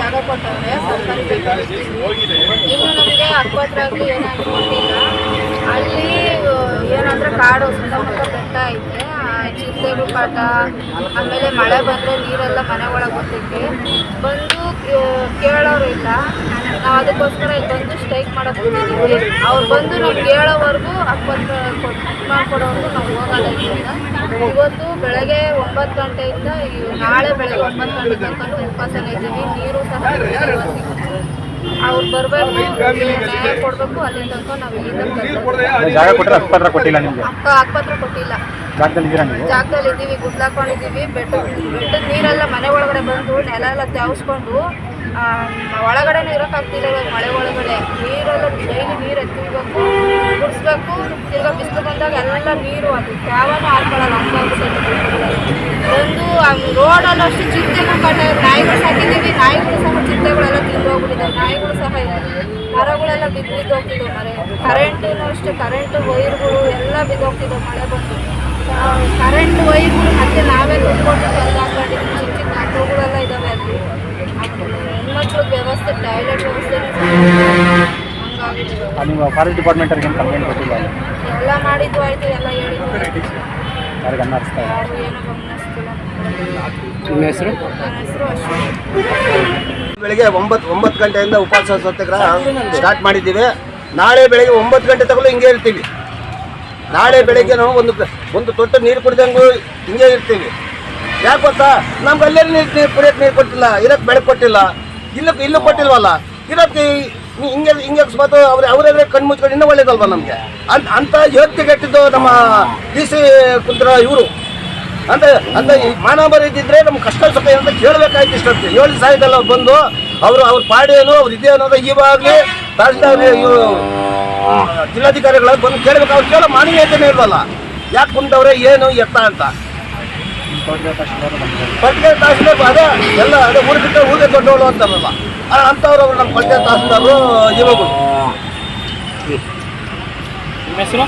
ಜಾಗ ಕೊಟ್ಟವ್ರೆ, ಸರ್ಕಾರಿ ಜಾಗ ಇನ್ನು ನಮಗೆ ಹಕ್ಕುಪತ್ರ ಆಗಲಿ ಏನಾಗಿ ಕೊಟ್ಟಿಲ್ಲ. ಅಲ್ಲಿ ಏನಂದ್ರೆ ಕಾಡು ಸುತ್ತಮುತ್ತ ಬೆಟ್ಟ ಐತೆ, ಚಿರತೆಗಳು ಕಾಟ, ಆಮೇಲೆ ಮಳೆ ಬಂದರೆ ನೀರೆಲ್ಲ ಮನೆ ಒಳಗೆ ಬರ್ತೈತಿ. ಬಂದು ಕೇಳೋರು ಇಲ್ಲ. ನಾವು ಅದಕ್ಕೋಸ್ಕರ ಇಲ್ಲಿ ಬಂದು ಸ್ಟ್ರೈಕ್ ಮಾಡೋಕೆ ಕೂತಿದ್ದೀವಿ. ಅವ್ರು ಬಂದು ನಮ್ಗೆ ಹೇಳೋವರೆಗೂ ಹಕ್ಕುಪತ್ರ ಮಾಡಿಕೊಡೋವರೆಗೂ ನಾವು ಹೋಗೋಲ್ಲ ಇಲ್ಲಿಂದ. ಇವತ್ತು ಬೆಳಗ್ಗೆ 9 ಗಂಟೆಯಿಂದ ನಾಳೆ ಬೆಳಗ್ಗೆ 9 ಗಂಟೆ ತನಕ ಉಪವಾಸನ ಇದ್ದೀವಿ. ನೀರು ಸಹ ಅವ್ರು ಬರಬೇಕು, ನ್ಯಾಯ ಕೊಡಬೇಕು. ಅಲ್ಲಿ ತನಕ ನಾವು ಇಲ್ಲಿಂದ ಜಾಗ ಕೊಟ್ಟರೆ ಹಕ್ಕುಪತ್ರ ಕೊಟ್ಟಿಲ್ಲ. ನಿಮಗೆ ಹಕ್ಕುಪತ್ರ ಕೊಟ್ಟಿಲ್ಲ. ಜಾಗದಲ್ಲಿ ಇದ್ದೀವಿ, ಗುಡ್ಲಾಕೊಂಡಿದ್ದೀವಿ. ಬೆಟ್ಟದ ನೀರೆಲ್ಲ ಮನೆ ಒಳಗಡೆ ಬಂದು ನೆಲ ಎಲ್ಲ ತ್ಯಾವಿಸ್ಕೊಂಡು ಒಳಗಡೆನೇ ಇರೋಕ್ಕಾಗ್ತಿಲ್ಲ. ಇವಾಗ ಮಳೆ ಒಳಗಡೆ ನೀರೆಲ್ಲ ಡೈಲಿ ನೀರು ಎತ್ತಿಬೇಕು, ಗುಡಿಸ್ಬೇಕು. ತಿರ್ಗಾ ಬಿಸಿಲು ಬಂದಾಗ ಎಲ್ಲ ನೀರು ಅದು ಯಾವನೂ ಹಾಕೊಳ್ಳಲ್ಲ. ಒಂದು ರೋಡಲ್ಲಿ ಅಷ್ಟು ಚಿಂತೆಗಳು ಕಾಟ. ನಾಯಿಗಳು ಸಾಕಿದ್ದೀವಿ, ನಾಯಿಗಳು ಸಹ ಚಿಂತೆಗಳೆಲ್ಲ ತಿಂದು ಹೋಗ್ಬಿಟ್ಟಿದ್ದಾವೆ. ನಾಯಿಗಳು ಸಹ ಇಲ್ಲ, ಮರಗಳೆಲ್ಲ ಬಿದ್ದೋಗ್ತಿದ್ದಾವೆ. ಕರೆಂಟೂ ಅಷ್ಟೇ, ಕರೆಂಟ್ ವೈರ್ಗಳು ಎಲ್ಲ ಬಿದ್ದೋಗ್ತಿದ್ದಾವೆ ಮಳೆ ಬಂದು. ಕರೆಂಟ್ ವೈರ್ಗಳು ಮತ್ತೆ ನಾವೇ ದುಡ್ಕೊಂಡು ತಂದು ಹಾಕೊಂಡಿದ್ದೀವಿ. ಚಿಕ್ಕ ಚಿಕ್ಕ ಮಕ್ಕಳುಗಳೆಲ್ಲ ಇದ್ದಾವೆ ಅಲ್ಲಿ. ಹೆಣ್ಮಕ್ಳಿಗೆ ವ್ಯವಸ್ಥೆ, ಟಾಯ್ಲೆಟ್ ವ್ಯವಸ್ಥೆ ಹಂಗಾಗಿದೆ. ನೀವು ಫಾರೆಸ್ಟ್ ಡಿಪಾರ್ಟ್ಮೆಂಟ್ ಅವ್ರಿಗೆ ಕಂಪ್ಲೇಂಟ್ ಕೊಟ್ಟಿಲ್ಲ? ಎಲ್ಲ ಮಾಡಿದ್ದು ಆಯಿತು, ಎಲ್ಲ ಹೇಳಿದ್ದು ಯಾರು ಗಮನ ಹರಿಸ್ತಾ ಇಲ್ಲ? ಯಾರು ಏನೂ ಗಮನಿಸ್ತಿಲ್ಲ. ನಿಮ್ಮ ಹೆಸರು? ನನ್ನ ಹೆಸರು ಅಶ್ವಿನಿ. ಬೆಳಿಗ್ಗೆ 9 ಗಂಟೆಯಿಂದ ಉಪವಾಸ ಸತ್ಯಾಗ್ರಹ ಸ್ಟಾರ್ಟ್ ಮಾಡಿದ್ದೀವಿ. ನಾಳೆ ಬೆಳಗ್ಗೆ 9 ಗಂಟೆ ತಗೊಳ್ಳು ಹಿಂಗೆ ಇರ್ತೀವಿ. ನಾಳೆ ಬೆಳಗ್ಗೆ ನಾವು ಒಂದು ತೊಟ್ಟು ನೀರು ಕುಡಿದಂಗೂ ಹಿಂಗೆ ಇರ್ತೀವಿ. ಯಾಕೆ ಗೊತ್ತಾ, ನಮ್ಗೆ ಅಲ್ಲೇ ನೀರು ಕುಡಿಯೋಕ್ಕೆ ನೀರು ಕೊಟ್ಟಿಲ್ಲ, ಇರೋಕ್ಕೆ ಬೆಳಕು ಕೊಟ್ಟಿಲ್ಲ, ಇಲ್ಲೂ ಕೊಟ್ಟಿಲ್ವಲ್ಲ. ಇರೋಕ್ಕೆ ಹಿಂಗೆ ಅಕಸ್ಮಾತ್ ಅವರೇ ಕಣ್ಣು ಮುಚ್ಕೊಂಡು ಇನ್ನೂ ಒಳ್ಳೇದಲ್ವ ನಮಗೆ. ಅಂತ ಯೋಗ್ಯಗೆಟ್ಟಿದ್ದು ನಮ್ಮ DC ಕುಂತ್ರ ಇವರು ಅಂತ ಮಾನವರ ಇದ್ದಿದ್ರೆ ನಮ್ಗೆ ಕಷ್ಟ ಸುಖ ಅಂತ ಕೇಳಬೇಕಾಯ್ತು. ಇಷ್ಟೊತ್ತು 7 ಸಾಯದಲ್ಲ ಬಂದು ಅವ್ರ ಪಾಡೇನು ಅವ್ರು ಇದೆ ಅನ್ನೋದು ಇವಾಗಲೇ ತಹಸೀಲ್ದಾರ್ ಜಿಲ್ಲಾಧಿಕಾರಿಗಳ ಬಂದು ಕೇಳಬೇಕು. ಅವ್ರು ಕೇಳೋ ಮಾನವೀಯತೆನೇ ಇಲ್ವಲ್ಲ. ಯಾಕೆ ಕುಂತವ್ರೆ ಏನು ಎತ್ತ ಅಂತ ಪಟ್ಟಿಗೆ ತಹಸೀಲ್ದಾರ್ ಅದೇ ಎಲ್ಲ ಅದೇ ಊರು ಬಿಟ್ಟರೆ ಊರಿಗೆ ದೊಡ್ಡವಳು ಅಂತಾರಲ್ಲ, ಅಂಥವ್ರು ಅವರು ನಮ್ಮ ಪಟ್ಟಿಗೆ ತಹಸೀಲ್ದಾರರು ಇವಾಗಲು. ನಿಮ್ಮ ಹೆಸರು?